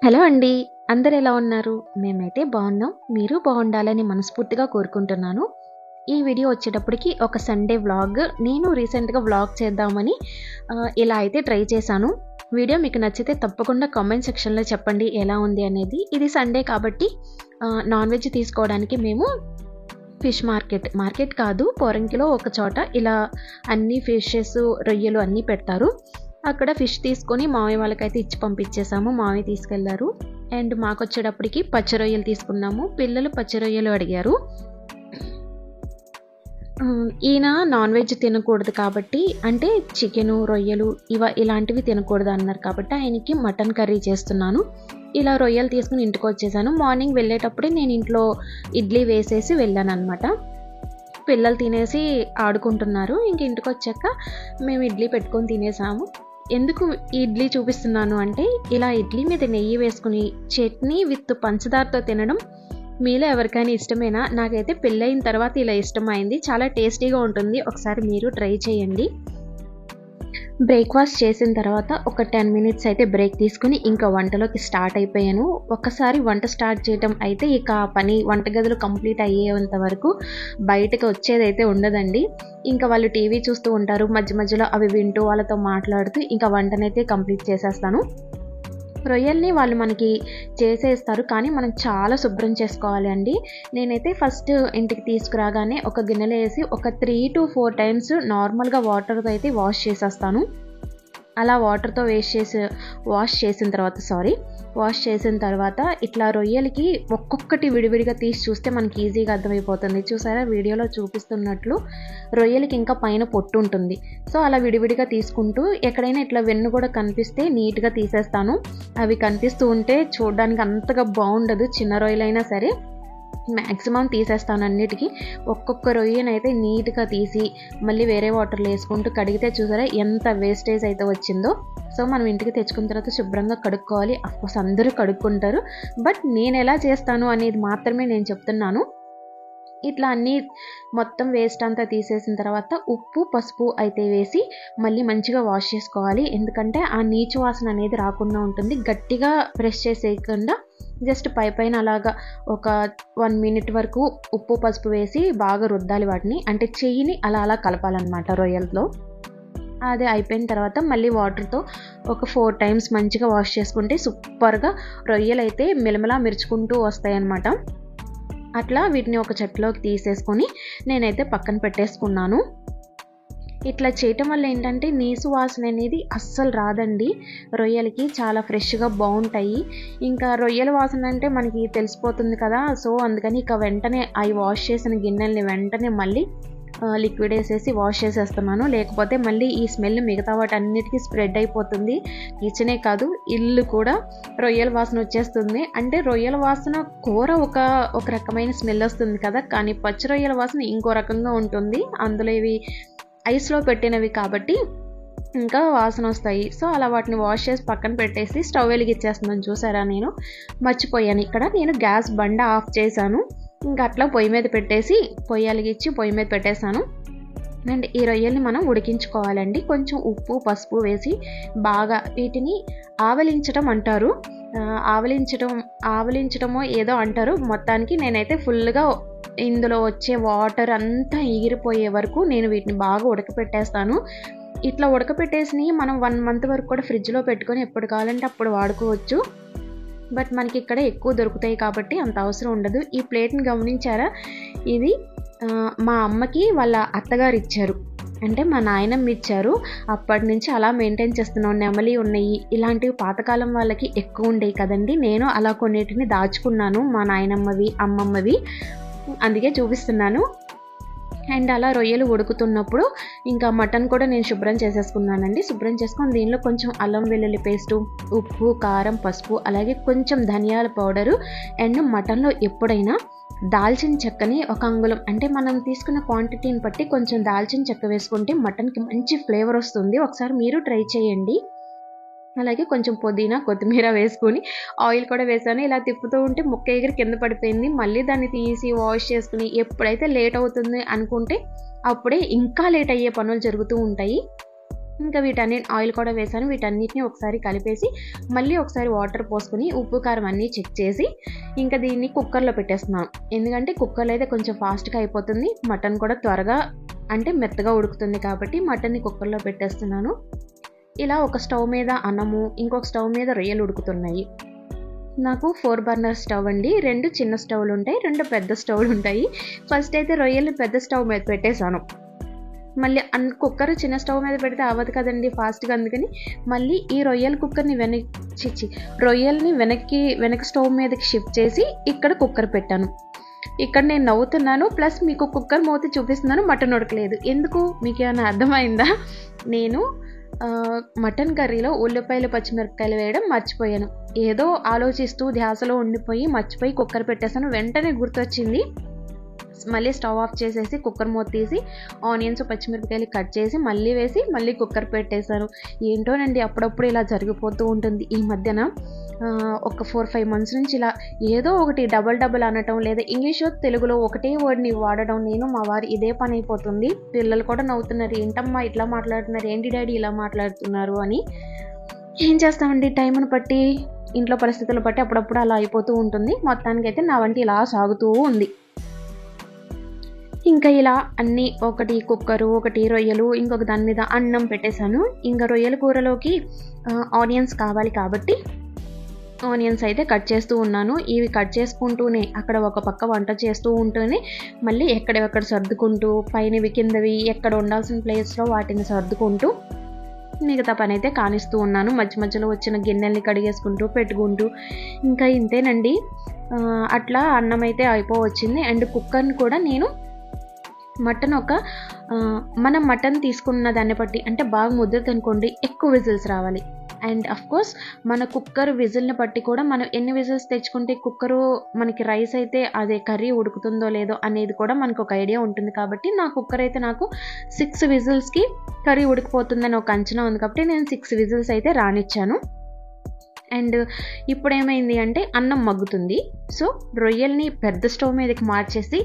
Hello అండి. అందరూ ఎలా ఉన్నారు? మేమైతే బాగున్నాం. మీరు బాగుండాలని మనస్ఫూర్తిగా కోరుకుంటున్నాను. ఈ వీడియో వచ్చేటప్పటికి ఒక సండే వ్లాగ్. నేను రీసెంట్‌గా వ్లాగ్ చేద్దామని ఇలా అయితే ట్రై చేశాను. వీడియో మీకు నచ్చితే తప్పకుండా కామెంట్ సెక్షన్‌లో చెప్పండి ఎలా ఉంది అనేది. ఇది సండే కాబట్టి నాన్ వెజ్ తీసుకోవడానికి మేము ఫిష్ మార్కెట్ కాదు, పోరంకిలో ఒక చోట ఇలా అన్ని ఫిషెస్, రొయ్యలు అన్నీ పెడతారు. అక్కడ ఫిష్ తీసుకొని మామయ్య వాళ్ళకైతే ఇచ్చి పంపించేసాము. మామయ్య తీసుకెళ్లారు. అండ్ మాకొచ్చేటప్పటికి పచ్చి రొయ్యలు తీసుకున్నాము. పిల్లలు పచ్చి రొయ్యలు అడిగారు. ఈయన నాన్ వెజ్ తినకూడదు కాబట్టి, అంటే చికెను, రొయ్యలు ఇలాంటివి తినకూడదు అన్నారు కాబట్టి ఆయనకి మటన్ కర్రీ చేస్తున్నాను. ఇలా రొయ్యలు తీసుకుని ఇంటికి వచ్చేసాను. మార్నింగ్ వెళ్ళేటప్పుడే నేను ఇంట్లో ఇడ్లీ వేసేసి వెళ్ళాను అనమాట. పిల్లలు తినేసి ఆడుకుంటున్నారు. ఇంక ఇంటికి వచ్చాక మేము ఇడ్లీ పెట్టుకొని తినేసాము. ఎందుకు ఇడ్లీ చూపిస్తున్నాను అంటే, ఇలా ఇడ్లీ మీద నెయ్యి వేసుకుని చట్నీ విత్ పంచదారతో తినడం మీలో ఎవరికైనా ఇష్టమేనా? నాకైతే పెళ్ళయిన తర్వాత ఇలా ఇష్టమైంది. చాలా టేస్టీగా ఉంటుంది. ఒకసారి మీరు ట్రై చేయండి. బ్రేక్ఫాస్ట్ చేసిన తర్వాత ఒక 10 మినిట్స్ అయితే బ్రేక్ తీసుకుని ఇంకా వంటలోకి స్టార్ట్ అయిపోయాను. ఒక్కసారి వంట స్టార్ట్ చేయటం అయితే ఇక పని వంటగదులు కంప్లీట్ అయ్యేంత వరకు బయటకు వచ్చేదైతే ఉండదండి. ఇంకా వాళ్ళు టీవీ చూస్తూ ఉంటారు. మధ్య మధ్యలో అవి వింటూ వాళ్ళతో మాట్లాడుతూ ఇంకా వంటనైతే కంప్లీట్ చేసేస్తాను. రొయ్యల్ని వాళ్ళు మనకి చేసేస్తారు, కానీ మనం చాలా శుభ్రం చేసుకోవాలి అండి. నేనైతే ఫస్ట్ ఇంటికి తీసుకురాగానే ఒక గిన్నెలో వేసి ఒక 3 to 4 టైమ్స్ నార్మల్గా వాటర్తో అయితే వాష్ చేసేస్తాను. అలా వాటర్తో వాష్ చేసిన తర్వాత ఇట్లా రొయ్యలకి ఒక్కొక్కటి విడివిడిగా తీసి చూస్తే మనకి ఈజీగా అర్థమైపోతుంది. చూసారా, వీడియోలో చూపిస్తున్నట్లు రొయ్యలకి ఇంకా పైన పొట్టు ఉంటుంది. సో అలా విడివిడిగా తీసుకుంటూ ఎక్కడైనా ఇట్లా వెన్ను కూడా కనిపిస్తే నీట్గా తీసేస్తాను. అవి కనిపిస్తూ ఉంటే చూడడానికి అంతగా బాగుండదు. చిన్న రొయ్యలైనా సరే మ్యాక్సిమం తీసేస్తాను అన్నిటికీ. ఒక్కొక్క రొయ్యనైతే నీట్గా తీసి మళ్ళీ వేరే వాటర్లో వేసుకుంటూ కడిగితే చూసారా ఎంత వేస్టేజ్ అయితే వచ్చిందో. సో మనం ఇంటికి తెచ్చుకున్న తర్వాత శుభ్రంగా కడుక్కోవాలి. అఫ్కోర్స్ అందరూ కడుక్కుంటారు, బట్ నేను ఎలా చేస్తాను అనేది మాత్రమే నేను చెప్తున్నాను. ఇట్లా అన్నీ మొత్తం వేస్ట్ అంతా తీసేసిన తర్వాత ఉప్పు, పసుపు అయితే వేసి మళ్ళీ మంచిగా వాష్ చేసుకోవాలి. ఎందుకంటే ఆ నీచు వాసన అనేది రాకుండా ఉంటుంది. గట్టిగా ప్రెస్ చేసేయకుండా జస్ట్ పైన అలాగా ఒక 1 minute వరకు ఉప్పు, పసుపు వేసి బాగా రుద్దాలి వాటిని. అంటే చెయ్యిని అలా కలపాలన్నమాట రొయ్యలతో. అది అయిపోయిన తర్వాత మళ్ళీ వాటర్తో ఒక 4 టైమ్స్ మంచిగా వాష్ చేసుకుంటే సూపర్గా రొయ్యలు అయితే మిలమిలా మెరుచుకుంటూ వస్తాయి అన్నమాట. అట్లా వీటిని ఒక చెట్టులోకి తీసేసుకొని నేనైతే పక్కన పెట్టేసుకున్నాను. ఇట్లా చేయటం వల్ల ఏంటంటే నీసు వాసన అనేది అస్సలు రాదండి. రొయ్యలకి చాలా ఫ్రెష్గా బాగుంటాయి. ఇంకా రొయ్యల వాసన అంటే మనకి తెలిసిపోతుంది కదా. సో అందుకని ఇక వెంటనే అవి వాష్ చేసిన గిన్నెల్ని వెంటనే మళ్ళీ లిక్విడ్ వేసేసి వాష్ చేసేస్తున్నాను. లేకపోతే మళ్ళీ ఈ స్మెల్ మిగతా వాటన్నిటికీ స్ప్రెడ్ అయిపోతుంది. కిచెనే కాదు, ఇల్లు కూడా రొయ్యల వాసన వచ్చేస్తుంది. అంటే రొయ్యల వాసన కూర ఒక రకమైన స్మెల్ వస్తుంది కదా, కానీ పచ్చి రొయ్యల వాసన ఇంకో రకంగా ఉంటుంది. అందులో ఇవి ఐస్లో పెట్టినవి కాబట్టి ఇంకా వాసన వస్తాయి. సో అలా వాటిని వాష్ చేసి పక్కన పెట్టేసి స్టవ్ వెలిగించేస్తున్నాను. చూసారా, నేను మర్చిపోయాను. ఇక్కడ నేను గ్యాస్ బండ ఆఫ్ చేశాను. ఇంకా అట్లా పొయ్యి మీద పెట్టేశాను. అండ్ ఈ రొయ్యల్ని మనం ఉడికించుకోవాలండి. కొంచెం ఉప్పు, పసుపు వేసి బాగా వీటిని ఆవలించడం అంటారు. ఆవలించడమో ఏదో అంటారు. మొత్తానికి నేనైతే ఫుల్గా ఇందులో వచ్చే వాటర్ అంతా ఎగిరిపోయే వరకు నేను వీటిని బాగా ఉడకపెట్టేస్తాను. ఇట్లా ఉడకపెట్టేసి మనం 1 month వరకు కూడా ఫ్రిడ్జ్లో పెట్టుకొని ఎప్పుడు కావాలంటే అప్పుడు వాడుకోవచ్చు. బట్ మనకి ఇక్కడ ఎక్కువ దొరుకుతాయి కాబట్టి అంత అవసరం ఉండదు. ఈ ప్లేట్ని గమనించారా? ఇది మా అమ్మకి వాళ్ళ అత్తగారు ఇచ్చారు, అంటే మా నాయనమ్మ ఇచ్చారు. అప్పటి నుంచి అలా మెయింటైన్ చేస్తున్నాం. నెమలి ఉన్నాయి, ఇలాంటివి పాతకాలం వాళ్ళకి ఎక్కువ ఉండేవి కదండి. నేను అలా కొన్నిటిని దాచుకున్నాను, మా నాయనమ్మవి, అమ్మమ్మవి. అందుకే చూపిస్తున్నాను. అండ్ అలా రొయ్యలు ఉడుకుతున్నప్పుడు ఇంకా మటన్ కూడా నేను శుభ్రం చేసేసుకున్నానండి. శుభ్రం చేసుకొని దీనిలో కొంచెం అల్లం వెల్లుల్లి పేస్టు, ఉప్పు, కారం, పసుపు, అలాగే కొంచెం ధనియాల పౌడరు. అండ్ మటన్లో ఎప్పుడైనా దాల్చిన చెక్కని 1 అంగుళం, అంటే మనం తీసుకున్న క్వాంటిటీని బట్టి కొంచెం దాల్చిన చెక్క వేసుకుంటే మటన్కి మంచి ఫ్లేవర్ వస్తుంది. ఒకసారి మీరు ట్రై చేయండి. అలాగే కొంచెం పుదీనా, కొత్తిమీర వేసుకొని ఆయిల్ కూడా వేసాను. ఇలా తిప్పుతూ ఉంటే ముక్క ఎగిరి కింద పడిపోయింది. మళ్ళీ దాన్ని తీసి వాష్ చేసుకుని ఎప్పుడైతే లేట్ అవుతుంది అనుకుంటే అప్పుడే ఇంకా లేట్ అయ్యే పనులు జరుగుతూ ఉంటాయి. ఇంకా ఆయిల్ కూడా వేసాను. వీటన్నిటిని ఒకసారి కలిపేసి మళ్ళీ ఒకసారి వాటర్ పోసుకొని ఉప్పు కారం అన్నీ చెక్ చేసి ఇంకా దీన్ని కుక్కర్లో పెట్టేస్తున్నాను. ఎందుకంటే కుక్కర్లో అయితే కొంచెం ఫాస్ట్గా అయిపోతుంది, మటన్ కూడా త్వరగా అంటే మెత్తగా ఉడుకుతుంది కాబట్టి మటన్ని కుక్కర్లో పెట్టేస్తున్నాను. ఇలా ఒక స్టవ్ మీద అన్నము, ఇంకొక స్టవ్ మీద రొయ్యలు ఉడుకుతున్నాయి. నాకు 4 బర్నర్ స్టవ్ అండి. 2 చిన్న స్టవ్లు ఉంటాయి, 2 పెద్ద స్టవ్లు ఉంటాయి. ఫస్ట్ అయితే రొయ్యలు పెద్ద స్టవ్ మీద పెట్టేశాను. మళ్ళీ కుక్కర్ చిన్న స్టవ్ మీద పెడితే అవ్వదు కదండి ఫాస్ట్గా, అందుకని మళ్ళీ ఈ రొయ్యల్ని వెనక్కి స్టవ్ మీదకి షిఫ్ట్ చేసి ఇక్కడ కుక్కర్ పెట్టాను. ఇక్కడ నేను నవ్వుతున్నాను, ప్లస్ మీకు కుక్కర్ మూత చూపిస్తున్నాను, మటన్ ఉడకలేదు. ఎందుకు మీకు ఏమైనా అర్థమైందా? నేను మటన్ కర్రీలో ఉల్లిపాయలు పచ్చిమిరపకాయలు వేయడం మర్చిపోయాను. ఏదో ఆలోచిస్తూ ధ్యాసలో ఉండిపోయి మర్చిపోయి కుక్కర్ పెట్టేశాను. వెంటనే గుర్తొచ్చింది, మళ్ళీ స్టవ్ ఆఫ్ చేసేసి కుక్కర్ మూత తీసి ఆనియన్స్ పచ్చిమిరపకాయలు కట్ చేసి మళ్ళీ వేసి మళ్ళీ కుక్కర్ పెట్టేశాను. ఏంటోనండి అప్పుడప్పుడు ఇలా జరిగిపోతూ ఉంటుంది. ఈ మధ్యన ఒక 4-5 months నుంచి ఇలా ఏదో ఒకటి డబల్ అనటం, లేదా ఇంగ్లీషో తెలుగులో ఒకటే వర్డ్ని వాడడం, నేను మా వారు ఇదే పని అయిపోతుంది. పిల్లలు కూడా నవ్వుతున్నారు, ఏంటమ్మా ఇట్లా మాట్లాడుతున్నారు, ఏంటి డాడీ ఇలా మాట్లాడుతున్నారు అని. ఏం చేస్తామండి, టైంను బట్టి ఇంట్లో పరిస్థితులను బట్టి అప్పుడప్పుడు అలా అయిపోతూ ఉంటుంది. మొత్తానికైతే నా వంట ఇలా సాగుతూ ఉంది. ఇంకా ఇలా అన్నీ ఒకటి కుక్కరు, ఒకటి రొయ్యలు, ఇంకొక దాని మీద అన్నం పెట్టేశాను. ఇంకా రొయ్యల కూరలోకి ఆనియన్స్ కావాలి కాబట్టి ఆనియన్స్ అయితే కట్ చేస్తూ ఉన్నాను. ఇవి కట్ చేసుకుంటూనే అక్కడ ఒక పక్క వంట చేస్తూ ఉంటూనే మళ్ళీ ఎక్కడెక్కడ సర్దుకుంటూ పైనవి కిందవి ఎక్కడ ఉండాల్సిన ప్లేస్లో వాటిని సర్దుకుంటూ మిగతా పని అయితే కానిస్తూ ఉన్నాను. మధ్య మధ్యలో వచ్చిన గిన్నెల్ని కడిగేసుకుంటూ పెట్టుకుంటూ ఇంకా ఇంతేనండి. అట్లా అన్నం అయితే అయిపోవచ్చింది. అండ్ కుక్కర్ని కూడా నేను మనం మటన్ తీసుకున్న దాన్ని బట్టి, అంటే బాగా ముద్దది అనుకోండి ఎక్కువ విజిల్స్ రావాలి. అండ్ అఫ్ కోర్స్ మన కుక్కర్ విజిల్ని బట్టి కూడా మనం ఎన్ని విజిల్స్ తెచ్చుకుంటే కుక్కరు మనకి రైస్ అయితే అదే కర్రీ ఉడుకుతుందో లేదో అనేది కూడా మనకు ఒక ఐడియా ఉంటుంది. కాబట్టి నా కుక్కర్ అయితే నాకు 6 విజిల్స్కి కర్రీ ఉడికిపోతుందని ఒక అంచనా ఉంది కాబట్టి నేను 6 విజిల్స్ అయితే రానిచ్చాను. అండ్ ఇప్పుడు ఏమైంది అంటే అన్నం మగ్గుతుంది. సో రొయ్యల్ని పెద్ద స్టవ్ మీదకి మార్చేసి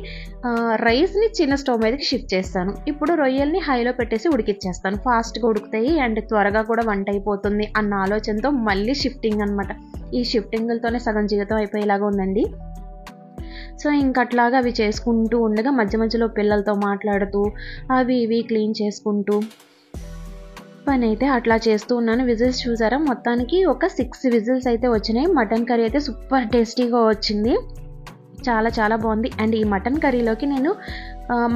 రైస్ని చిన్న స్టవ్ మీదకి షిఫ్ట్ చేస్తాను. ఇప్పుడు రొయ్యల్ని హైలో పెట్టేసి ఉడికిచ్చేస్తాను, ఫాస్ట్గా ఉడుకుతాయి అండ్ త్వరగా కూడా వంట అయిపోతుంది అన్న ఆలోచనతో మళ్ళీ షిఫ్టింగ్ అనమాట. ఈ షిఫ్టింగ్లతోనే సగం జీవితం అయిపోయేలాగా ఉందండి. సో ఇంకట్లాగా అవి చేసుకుంటూ ఉండగా మధ్య మధ్యలో పిల్లలతో మాట్లాడుతూ అవి ఇవి క్లీన్ చేసుకుంటూ పని అయితే అట్లా చేస్తూ ఉన్నాను. విజిల్స్ చూసారా, మొత్తానికి ఒక 6 విజిల్స్ అయితే వచ్చినాయి. మటన్ కర్రీ అయితే సూపర్ టేస్టీగా వచ్చింది, చాలా చాలా బాగుంది. అండ్ ఈ మటన్ కర్రీలోకి నేను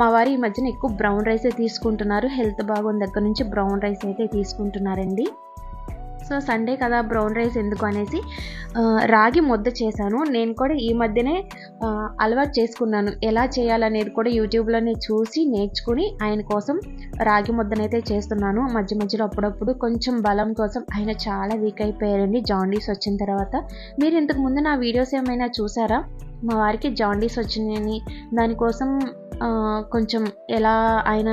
మా వారి ఈ మధ్యన ఎక్కువ బ్రౌన్ రైసే తీసుకుంటున్నారు. హెల్త్ బాగుంది దగ్గర నుంచి బ్రౌన్ రైస్ అయితే తీసుకుంటున్నారండి. సో సండే కదా బ్రౌన్ రైస్ ఎందుకు అనేసి రాగి ముద్ద చేశాను. నేను కూడా ఈ మధ్యనే అలవాటు చేసుకున్నాను, ఎలా చేయాలనేది కూడా యూట్యూబ్లోనే చూసి నేర్చుకుని ఆయన కోసం రాగి ముద్దనైతే చేస్తున్నాను. మధ్య మధ్యలో అప్పుడప్పుడు కొంచెం బలం కోసం. ఆయన చాలా వీక్ అయిపోయారండి జాండీస్ వచ్చిన తర్వాత. మీరు ఇంతకు ముందు నా వీడియోస్ ఏమైనా చూసారా? మా వారికి జాండీస్ వచ్చినాయని, దానికోసం కొంచెం ఎలా ఆయన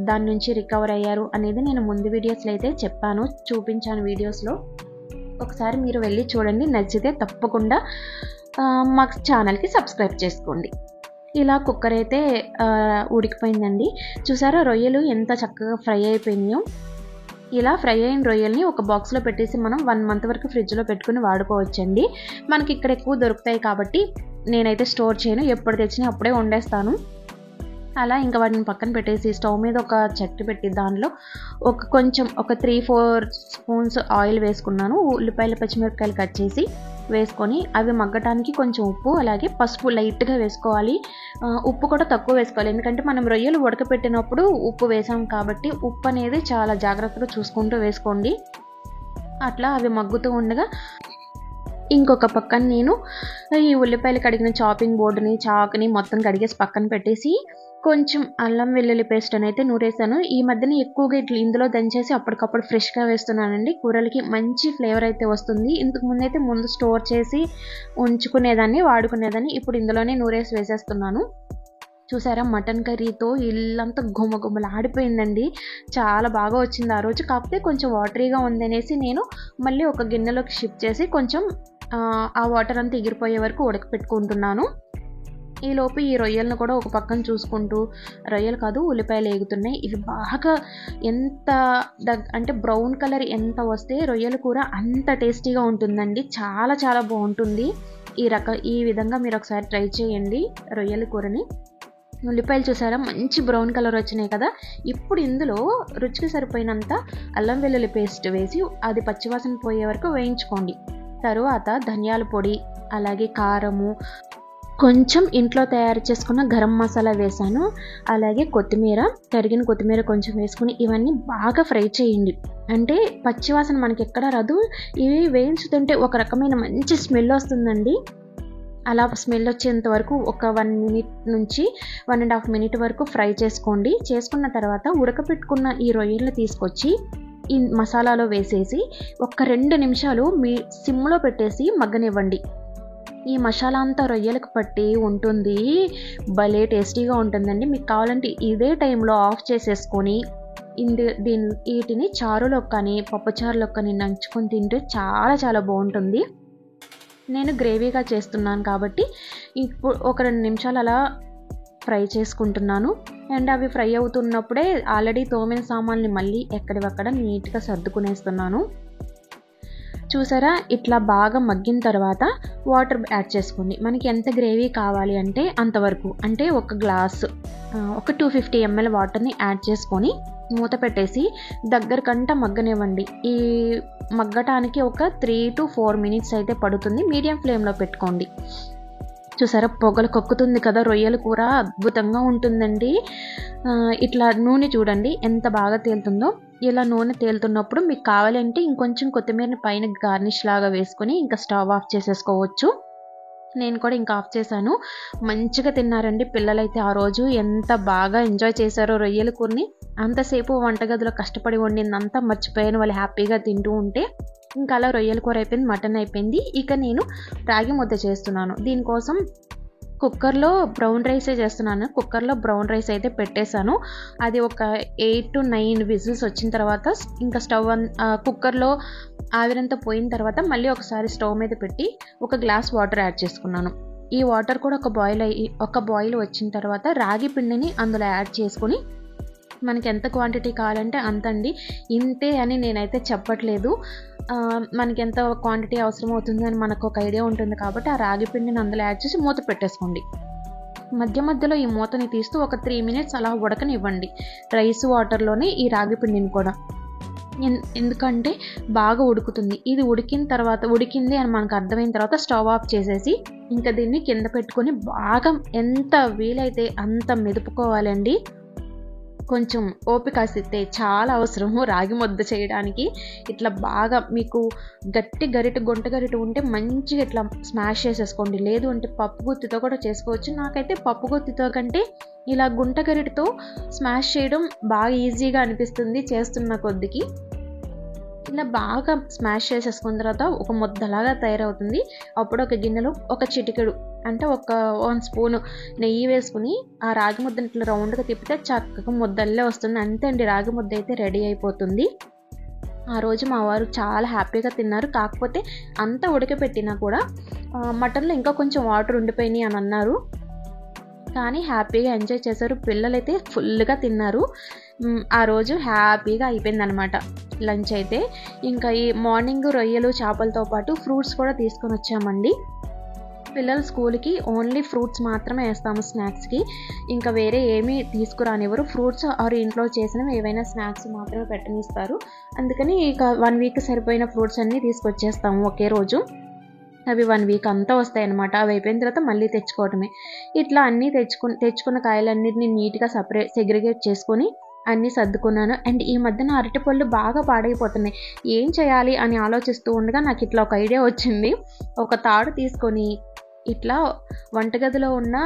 దాని నుంచి రికవర్ అయ్యారు అనేది నేను ముందు వీడియోస్లో అయితే చెప్పాను, చూపించాను వీడియోస్లో. ఒకసారి మీరు వెళ్ళి చూడండి, నచ్చితే తప్పకుండా మా ఛానల్కి సబ్స్క్రైబ్ చేసుకోండి. ఇలా కుక్కర్ అయితే ఉడికిపోయిందండి. చూసారా రొయ్యలు ఎంత చక్కగా ఫ్రై అయిపోయినాయో. ఇలా ఫ్రై అయిన రొయ్యల్ని ఒక బాక్స్లో పెట్టేసి మనం 1 month వరకు ఫ్రిడ్జ్లో పెట్టుకుని వాడుకోవచ్చండి. మనకి ఇక్కడ ఎక్కువ దొరుకుతాయి కాబట్టి నేనైతే స్టోర్ చేయను, ఎప్పుడు తెచ్చినా అప్పుడే వండేస్తాను. అలా ఇంకా వాటిని పక్కన పెట్టేసి స్టవ్ మీద ఒక చట్టు పెట్టి దానిలో కొంచెం 3-4 స్పూన్స్ ఆయిల్ వేసుకున్నాను. ఉల్లిపాయలు పచ్చిమిరపకాయలు కట్ చేసి వేసుకొని అవి మగ్గటానికి కొంచెం ఉప్పు అలాగే పసుపు లైట్గా వేసుకోవాలి. ఉప్పు కూడా తక్కువ వేసుకోవాలి, ఎందుకంటే మనం రొయ్యలు ఉడకపెట్టినప్పుడు ఉప్పు వేసాం కాబట్టి ఉప్పు అనేది చాలా జాగ్రత్తగా చూసుకుంటూ వేసుకోండి. అట్లా అవి మగ్గుతూ ఉండగా ఇంకొక పక్కన నేను ఈ ఉల్లిపాయలు కడిగిన చాపింగ్ బోర్డుని చాకుని మొత్తం కడిగేసి పక్కన పెట్టేసి కొంచెం అల్లం వెల్లుల్లి పేస్ట్ అని అయితే నూరేసాను. ఈ మధ్యన ఎక్కువగా ఇందులో దంచేసి అప్పటికప్పుడు ఫ్రెష్గా వేస్తున్నానండి. కూరలకి మంచి ఫ్లేవర్ అయితే వస్తుంది. ఇంతకు ముందైతే ముందు స్టోర్ చేసి ఉంచుకునేదాన్ని, వాడుకునేదాన్ని. ఇప్పుడు ఇందులోనే నూరేసి వేసేస్తున్నాను. చూసారా మటన్ కర్రీతో ఇల్లంతా గుమ్మగుమ్మలు ఆడిపోయిందండి, చాలా బాగా వచ్చింది ఆ రోజు. కాకపోతే కొంచెం వాటరీగా ఉందనేసి నేను మళ్ళీ ఒక గిన్నెలోకి షిఫ్ట్ చేసి కొంచెం ఆ వాటర్ అంతా ఎగిరిపోయే వరకు ఉడకపెట్టుకుంటున్నాను. ఈలోపు ఈ రొయ్యలను కూడా ఒక పక్కన చూసుకుంటూ, రొయ్యలు కాదు ఉల్లిపాయలు ఏగుతున్నాయి. ఇవి బాగా ఎంత అంటే బ్రౌన్ కలర్ ఎంత వస్తే రొయ్యల కూర అంత టేస్టీగా ఉంటుందండి. చాలా చాలా బాగుంటుంది. ఈ విధంగా మీరు ఒకసారి ట్రై చేయండి రొయ్యల కూరని. ఉల్లిపాయలు చూసారా మంచి బ్రౌన్ కలర్ వచ్చినాయి కదా. ఇప్పుడు ఇందులో రుచికి సరిపోయినంత అల్లం వెల్లుల్లి పేస్ట్ వేసి అది పచ్చివాసన పోయే వరకు వేయించుకోండి. తరువాత ధనియాల పొడి, అలాగే కారము, కొంచెం ఇంట్లో తయారు చేసుకున్న గరం మసాలా వేసాను. అలాగే తరిగిన కొత్తిమీర కొంచెం వేసుకుని ఇవన్నీ బాగా ఫ్రై చేయండి. అంటే పచ్చివాసన మనకి ఎక్కడ రాదు. ఇవి వేయించుతుంటే ఒక రకమైన మంచి స్మెల్ వస్తుందండి. అలా స్మెల్ వచ్చేంత వరకు ఒక 1 మినిట్ నుంచి 1.5 మినిట్ వరకు ఫ్రై చేసుకోండి. చేసుకున్న తర్వాత ఉడకపెట్టుకున్న ఈ రొయ్యలు తీసుకొచ్చి ఈ మసాలాలో వేసేసి ఒక 2 నిమిషాలు మీ సిమ్లో పెట్టేసి మగ్గనివ్వండి. ఈ మసాలా అంతా రొయ్యలకు పట్టి ఉంటుంది. భలే టేస్టీగా ఉంటుందండి. మీకు కావాలంటే ఇదే టైంలో ఆఫ్ చేసేసుకొని వీటిని చారులోకి కానీ పప్పుచారులోకి కానీ నంచుకొని తింటే చాలా చాలా బాగుంటుంది. నేను గ్రేవీగా చేస్తున్నాను కాబట్టి ఇప్పుడు ఒక 2 నిమిషాలు అలా ఫ్రై చేసుకుంటున్నాను. అండ్ అవి ఫ్రై అవుతున్నప్పుడే ఆల్రెడీ తోమిన సామాన్ని మళ్ళీ ఎక్కడివక్కడ నీట్గా సర్దుకునేస్తున్నాను. చూసారా, ఇట్లా బాగా మగ్గిన తర్వాత వాటర్ యాడ్ చేసుకోండి. మనకి ఎంత గ్రేవీ కావాలి అంటే అంతవరకు, అంటే ఒక గ్లాసు ఒక 250 ml వాటర్ని యాడ్ చేసుకొని మూత పెట్టేసి దగ్గరకంట మగ్గనివ్వండి. ఈ మగ్గటానికి ఒక 3 to 4 మినిట్స్ అయితే పడుతుంది. మీడియం ఫ్లేమ్లో పెట్టుకోండి. చూసారా పొగలు కక్కుతుంది కదా. రొయ్యల కూర అద్భుతంగా ఉంటుందండి. ఇట్లా నూనె చూడండి ఎంత బాగా తేలుతుందో. ఇలా నూనె తేలుతున్నప్పుడు మీకు కావాలంటే ఇంకొంచెం కొత్తిమీరని పైన గార్నిష్ లాగా వేసుకొని ఇంకా స్టవ్ ఆఫ్ చేసేసుకోవచ్చు. నేను కూడా ఇంకా ఆఫ్ చేశాను. మంచిగా తిన్నారండి పిల్లలైతే. ఆ రోజు ఎంత బాగా ఎంజాయ్ చేశారో రొయ్యల కూరని. అంతసేపు వంటగదిలో కష్టపడి వండిందంతా మర్చిపోయాను వాళ్ళు హ్యాపీగా తింటూ ఉంటే. ఇంకా అలా రొయ్యల కూర అయిపోయింది, మటన్ అయిపోయింది. ఇక నేను రాగి ముద్ద చేస్తున్నాను. దీనికోసం కుక్కర్లో బ్రౌన్ రైసే చేస్తున్నాను. కుక్కర్లో బ్రౌన్ రైస్ అయితే పెట్టేశాను. అది ఒక 8 to 9 విజిల్స్ వచ్చిన తర్వాత ఇంకా కుక్కర్లో ఆవిరంతా పోయిన తర్వాత మళ్ళీ ఒకసారి స్టవ్ మీద పెట్టి ఒక గ్లాస్ వాటర్ యాడ్ చేసుకున్నాను. ఈ వాటర్ కూడా ఒక బాయిల్ వచ్చిన తర్వాత రాగి పిండిని అందులో యాడ్ చేసుకుని మనకి ఎంత క్వాంటిటీ కావాలంటే అంత అండి. ఇంతే అని నేనైతే చెప్పట్లేదు. మనకి ఎంత క్వాంటిటీ అవసరం అవుతుంది అని మనకు ఒక ఐడియా ఉంటుంది కాబట్టి ఆ రాగి పిండిని అందులో యాడ్ చేసి మూత పెట్టేసుకోండి. మధ్య మధ్యలో ఈ మూతని తీస్తూ ఒక 3 మినిట్స్ అలా ఉడకనివ్వండి రైస్ వాటర్లోనే ఈ రాగి పిండిని కూడా. ఎందుకంటే బాగా ఉడుకుతుంది. ఇది ఉడికింది అని మనకు అర్థమైన తర్వాత స్టవ్ ఆఫ్ చేసేసి ఇంకా దీన్ని కింద పెట్టుకొని బాగా ఎంత వీలైతే అంత మెదుపుకోవాలండి. కొంచెం ఓపిక సిస్తే చాలా అవసరము రాగి ముద్ద చేయడానికి. ఇట్లా బాగా మీకు గుంట గరిట ఉంటే మంచిగా ఇట్లా స్మాష్ చేసేసుకోండి. లేదు అంటే పప్పు గుత్తితో కూడా చేసుకోవచ్చు. నాకైతే పప్పు గుత్తితో కంటే ఇలా గుంట గరిటతో స్మాష్ చేయడం బాగా ఈజీగా అనిపిస్తుంది చేస్తున్న కొద్దికి. ఇలా బాగా స్మాష్ చేసేసుకున్న తర్వాత ఒక ముద్దలాగా తయారవుతుంది. అప్పుడు ఒక గిన్నెలో ఒక చిటికెడు అంటే ఒక 1 స్పూన్ నెయ్యి వేసుకుని ఆ రాగి ముద్దని ఇట్లా రౌండ్గా తిప్పితే చక్కగా ముద్దల్లే వస్తుంది. అంతే అండి, రాగి ముద్ద అయితే రెడీ అయిపోతుంది. ఆ రోజు మా వారు చాలా హ్యాపీగా తిన్నారు. కాకపోతే అంత ఉడకపెట్టినా కూడా మటన్లో ఇంకా కొంచెం వాటర్ ఉండిపోయినాయి అని అన్నారు. కానీ హ్యాపీగా ఎంజాయ్ చేశారు. పిల్లలైతే ఫుల్గా తిన్నారు. ఆ రోజు హ్యాపీగా అయిపోయిందనమాట లంచ్ అయితే. ఇంకా ఈ మార్నింగ్ రొయ్యలు చేపలతో పాటు ఫ్రూట్స్ కూడా తీసుకొని వచ్చామండి. పిల్లల స్కూల్కి ఓన్లీ ఫ్రూట్స్ మాత్రమే వేస్తాము స్నాక్స్కి. ఇంకా వేరే ఏమీ తీసుకురానివ్వరు. ఫ్రూట్స్ ఆర్ ఇంట్లో చేసినవి ఏవైనా స్నాక్స్ మాత్రమే పెట్టనిస్తారు. అందుకని ఇక 1 వీక్ సరిపోయిన ఫ్రూట్స్ అన్నీ తీసుకొచ్చేస్తాము ఒకే రోజు. అవి 1 వీక్ అంతా వస్తాయి అన్నమాట. అవి అయిపోయిన తర్వాత మళ్ళీ తెచ్చుకోవటమే. ఇట్లా అన్నీ తెచ్చుకున్న కాయలన్నిటిని నీట్గా సెగ్రిగేట్ చేసుకొని అన్నీ సర్దుకున్నాను. అండ్ ఈ మధ్యన అరటిపళ్ళు బాగా పాడైపోతున్నాయి. ఏం చేయాలి అని ఆలోచిస్తూ ఉండగా నాకు ఇట్లా ఒక ఐడియా వచ్చింది. ఒక తాడు తీసుకొని ఇట్లా వంటగదిలో ఉన్న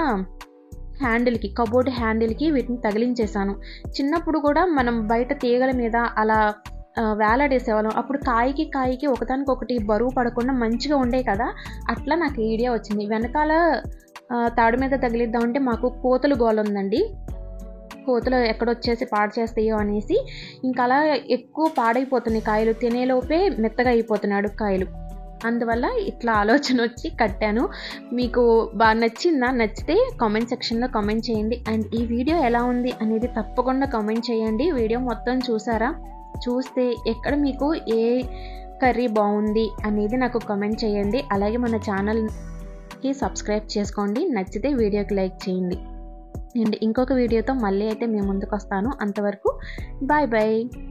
కబోర్డ్ హ్యాండిల్కి వీటిని తగిలించేశాను. చిన్నప్పుడు కూడా మనం బయట తీగల మీద అలా వేలాడేసేవాళ్ళం. అప్పుడు కాయకి ఒకదానికొకటి బరువు పడకుండా మంచిగా ఉండే కదా. అట్లా నాకు ఐడియా వచ్చింది. వెనకాల తాడు మీద తగిలిద్దామంటే మాకు కోతులు గోల ఉందండి. కోతులు ఎక్కడొచ్చేసి పాడు చేస్తాయో అనేసి ఇంకా అలా ఎక్కువ పాడైపోతున్నాయి కాయలు. తినేలోపే మెత్తగా అయిపోతున్నాడు కాయలు. అందువల్ల ఇట్లా ఆలోచన వచ్చి కట్టాను. మీకు బాగా నచ్చిందా? నచ్చితే కామెంట్ సెక్షన్లో కామెంట్ చేయండి. అండ్ ఈ వీడియో ఎలా ఉంది అనేది తప్పకుండా కామెంట్ చేయండి. వీడియో మొత్తం చూసారా? చూస్తే ఎక్కడ మీకు ఏ కర్రీ బాగుంది అనేది నాకు కామెంట్ చేయండి. అలాగే మన ఛానల్కి సబ్స్క్రైబ్ చేసుకోండి. నచ్చితే వీడియోకి లైక్ చేయండి. అండ్ ఇంకొక వీడియోతో మళ్ళీ అయితే మీ ముందుకు వస్తాను. అంతవరకు బాయ్ బాయ్.